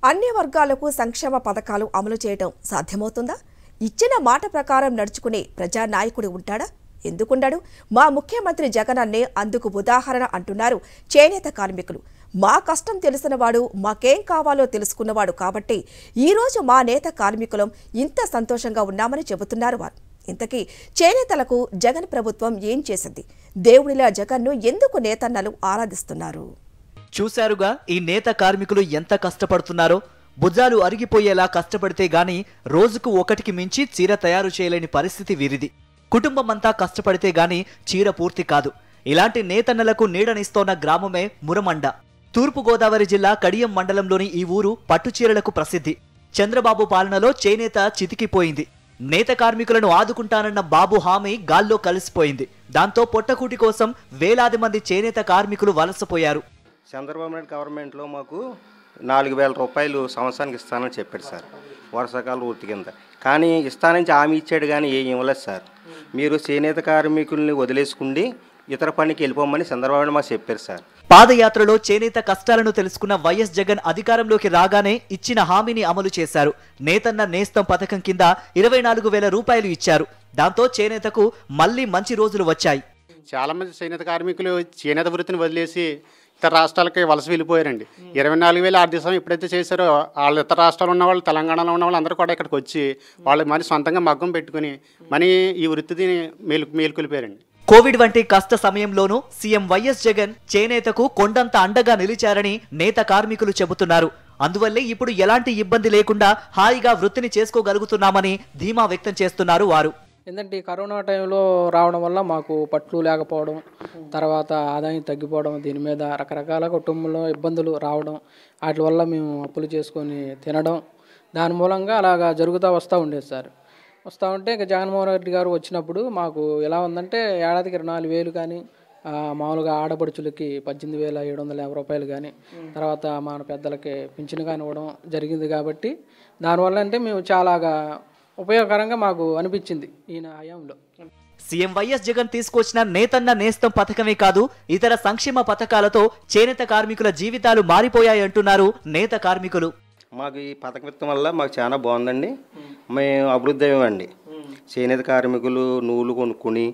అన్ని వర్గాలకు సంక్షేమ పథకాలు అమలు చేయడం సాధ్యమవుతుందా? ఇచ్చిన మాట ప్రకారం నడుచుకునే ప్రజానాయకుడు ఉంటాడా? ఎందుకుండడు? మా ముఖ్యమంత్రి జగన్ అన్నే అందుకు ఉదాహరణ అంటున్నారు చేనేత కార్మికులు. మా కష్టం తెలిసినవాడు, మాకేం కావాలో తెలుసుకున్నవాడు కాబట్టి ఈరోజు మా నేత కార్మికులం ఇంత సంతోషంగా ఉన్నామని చెబుతున్నారు వారు. ఇంతకీ చేనేతలకు జగన్ ప్రభుత్వం ఏం చేసింది? దేవుడిలా జగన్ను ఎందుకు నేతన్నలు ఆరాధిస్తున్నారు? చూశారుగా ఈ నేత కార్మికులు ఎంత కష్టపడుతున్నారో. భుజాలు అరిగిపోయేలా కష్టపడితే గాని రోజుకు ఒకటికి మించి చీర తయారు చేయలేని పరిస్థితి వీరిది. కుటుంబమంతా కష్టపడితే గాని చీర పూర్తి కాదు. ఇలాంటి నేతన్నలకు నీడనిస్తోన్న గ్రామమే మురమండ. తూర్పుగోదావరి జిల్లా కడియం మండలంలోని ఈ ఊరు పట్టుచీరలకు ప్రసిద్ధి. చంద్రబాబు పాలనలో చేనేత చితికిపోయింది. నేత కార్మికులను ఆదుకుంటానన్న బాబు హామీ గాల్లో కలిసిపోయింది. దాంతో పొట్టకూటి కోసం వేలాది మంది చేనేత కార్మికులు వలసపోయారు. చంద్రబాబు నాయుడు గవర్నమెంట్లో మాకు 4,000 రూపాయలు సంవత్సరానికి ఇస్తానని చెప్పాడు సార్, వర్షాకాల వృత్తి కింద. కానీ ఇస్తానని హామీ ఇచ్చాడు కానీ ఏం ఇవ్వలేదు సార్. మీరు చేనేత కార్మికుల్ని వదిలేసుకుండి ఇతర పనికి వెళ్ళిపోమని చంద్రబాబు నాయుడు మాకు చెప్పారు సార్. పాదయాత్రలో చేనేత కష్టాలను తెలుసుకున్న వైఎస్ జగన్ అధికారంలోకి రాగానే ఇచ్చిన హామీని అమలు చేశారు. నేతన్న నేస్తం పథకం కింద 24,000 రూపాయలు ఇచ్చారు. దాంతో చేనేతకు మళ్లీ మంచి రోజులు వచ్చాయి. చాలా మంది చేనేత కార్మికులు చేనేత వృత్తిని వదిలేసి ఇతర రాష్ట్రాలకి వలస వెళ్ళిపోయారండి. 24,000 ఆర్థిక సంవత్సరం ఎప్పుడైతే చేశారో వాళ్ళు ఇతర రాష్ట్రాలు ఉన్న వాళ్ళు, తెలంగాణలో ఉన్న వాళ్ళు అందరూ కూడా ఇక్కడికి వచ్చి వాళ్ళు మరి సొంతంగా మగ్గం పెట్టుకుని మరి ఈ వృత్తిని మేలుకొలిపారండి. కోవిడ్ వంటి కష్ట సమయంలోనూ సీఎం వైఎస్ జగన్ చేనేతకు కొండంత అండగా నిలిచారని నేత కార్మికులు చెబుతున్నారు. అందువల్లే ఇప్పుడు ఎలాంటి ఇబ్బంది లేకుండా హాయిగా వృత్తిని చేసుకోగలుగుతున్నామని ధీమా వ్యక్తం చేస్తున్నారు వారు. ఎందుకంటే కరోనా టైంలో రావడం వల్ల మాకు పట్లు లేకపోవడం, తర్వాత ఆదాయం తగ్గిపోవడం, దీని మీద రకరకాల కుటుంబంలో ఇబ్బందులు రావడం, వాటి వల్ల మేము అప్పులు చేసుకొని తినడం, దాని మూలంగా అలాగా జరుగుతూ ఉండేది సార్. వస్తూ ఉంటే ఇంకా జగన్మోహన్ రెడ్డి గారు వచ్చినప్పుడు మాకు ఎలా ఉందంటే ఏడాదికి 24,000 కానీ, మామూలుగా ఆడపడుచులకి 18,750 రూపాయలు కానీ, తర్వాత మన పెద్దలకి పింఛను కానీ ఇవ్వడం జరిగింది. కాబట్టి దానివల్ల అంటే మేము చాలాగా ఉపయోగకరంగా మాకు అనిపించింది ఈయన హయాంలో. సీఎం వైఎస్ జగన్ తీసుకొచ్చిన నేతన్న నేస్తం పథకమే కాదు, ఇతర సంక్షేమ పథకాలతో చేనేత కార్మికుల జీవితాలు మారిపోయాయంటున్నారు నేత కార్మికులు. మాకు ఈ పథకం వల్ల మాకు చాలా బాగుందండి. మేము అభివృద్ధి అయ్యామండి. చేనేత కార్మికులు నూలు కొనుక్కుని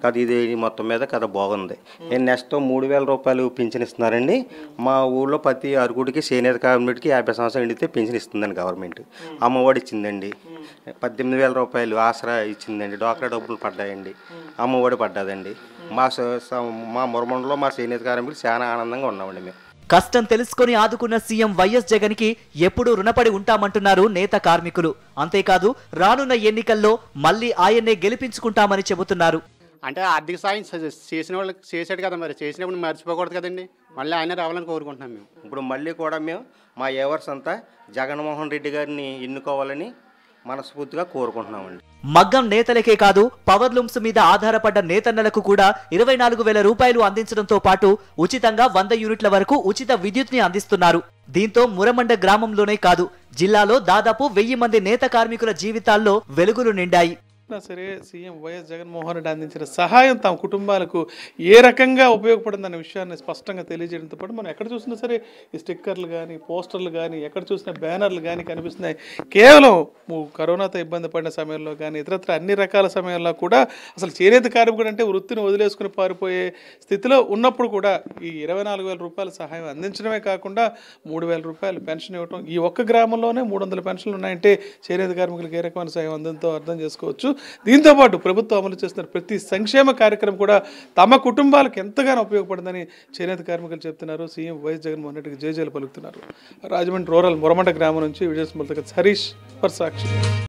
కదా ఇది మొత్తం మీద కదా బాగుంది. నెక్స్ట్ 3,000 రూపాయలు పింఛన్ ఇస్తున్నారండి. మా ఊళ్ళో ప్రతి అరుగుడికి చేనేత కార్మికుడికి 50 సంవత్సరాలు ఎండితే పింఛన్ ఇస్తుందండి గవర్నమెంట్. అమ్మఒడి ఇచ్చిందండి. 18,000 రూపాయలు ఆసరా ఇచ్చిందండి. డాక్రా డబ్బులు పడ్డాయండి. అమ్మఒడి పడ్డదండి. మా మురమండలో మా చేనేత కార్మికులు చాలా ఆనందంగా ఉన్నామండి. మేము కష్టం తెలుసుకొని ఆదుకున్న సీఎం వైఎస్ జగన్ కి ఎప్పుడూ రుణపడి ఉంటామంటున్నారు నేత కార్మికులు. అంతేకాదు రానున్న ఎన్నికల్లో మళ్లీ ఆయన్నే గెలిపించుకుంటామని చెబుతున్నారు. అంటే ఆర్థిక సాయం చేసిన వాళ్ళకి చేసాడు కదా, మరి చేసినప్పుడు మర్చిపోకూడదు కదండి. మళ్ళీ ఆయన రావాలని కోరుకుంటున్నాం. మేము ఇప్పుడు మళ్ళీ కూడా మా ఏవర్స్ అంతా జగన్మోహన్ రెడ్డి గారిని ఎన్నుకోవాలని మనస్ఫూర్తిగా కోరుకుంటున్నామండి. మగ్గం నేతలకే కాదు పవర్ లూమ్స్ మీద ఆధారపడ్డ నేతన్నలకు కూడా 24,000 రూపాయలు అందించడంతో పాటు ఉచితంగా 100 యూనిట్ల వరకు ఉచిత విద్యుత్ ని అందిస్తున్నారు. దీంతో మురమండ గ్రామంలోనే కాదు జిల్లాలో దాదాపు 1000 మంది నేత కార్మికుల జీవితాల్లో వెలుగులు నిండాయి. సరే సీఎం వైఎస్ జగన్మోహన్ రెడ్డి అందించిన సహాయం తమ కుటుంబాలకు ఏ రకంగా ఉపయోగపడిందనే విషయాన్ని స్పష్టంగా తెలియజేయడంతో పాటు మనం ఎక్కడ చూసినా సరే ఈ స్టిక్కర్లు కానీ, పోస్టర్లు కానీ, ఎక్కడ చూసినా బ్యానర్లు కానీ కనిపిస్తున్నాయి. కేవలం కరోనాతో ఇబ్బంది పడిన సమయంలో కానీ ఇతరత్ర అన్ని రకాల సమయాల్లో కూడా అసలు చేనేత కార్మికుడు అంటే వృత్తిని వదిలేసుకుని పారిపోయే స్థితిలో ఉన్నప్పుడు కూడా ఈ 24,000 రూపాయల సహాయం అందించడమే కాకుండా 3,000 రూపాయలు పెన్షన్ ఇవ్వటం. ఈ ఒక్క గ్రామంలోనే 300 పెన్షన్లు ఉన్నాయంటే చేనేత కార్మికులకు ఏ రకమైన సహాయం అందంతో అర్థం చేసుకోవచ్చు. దీంతోపాటు ప్రభుత్వం అమలు చేస్తున్న ప్రతి సంక్షేమ కార్యక్రమం కూడా తమ కుటుంబాలకు ఎంతగానో ఉపయోగపడిందని చేనేత కార్మికులు చెప్తున్నారు. సీఎం వైఎస్ జగన్మోహన్ రెడ్డికి జేజేలు పలుకుతున్నారు. రాజమండ్రి రూరల్ మురమండ గ్రామం నుంచి విజయస్మృత హరీష్ ఫర్ సాక్షి.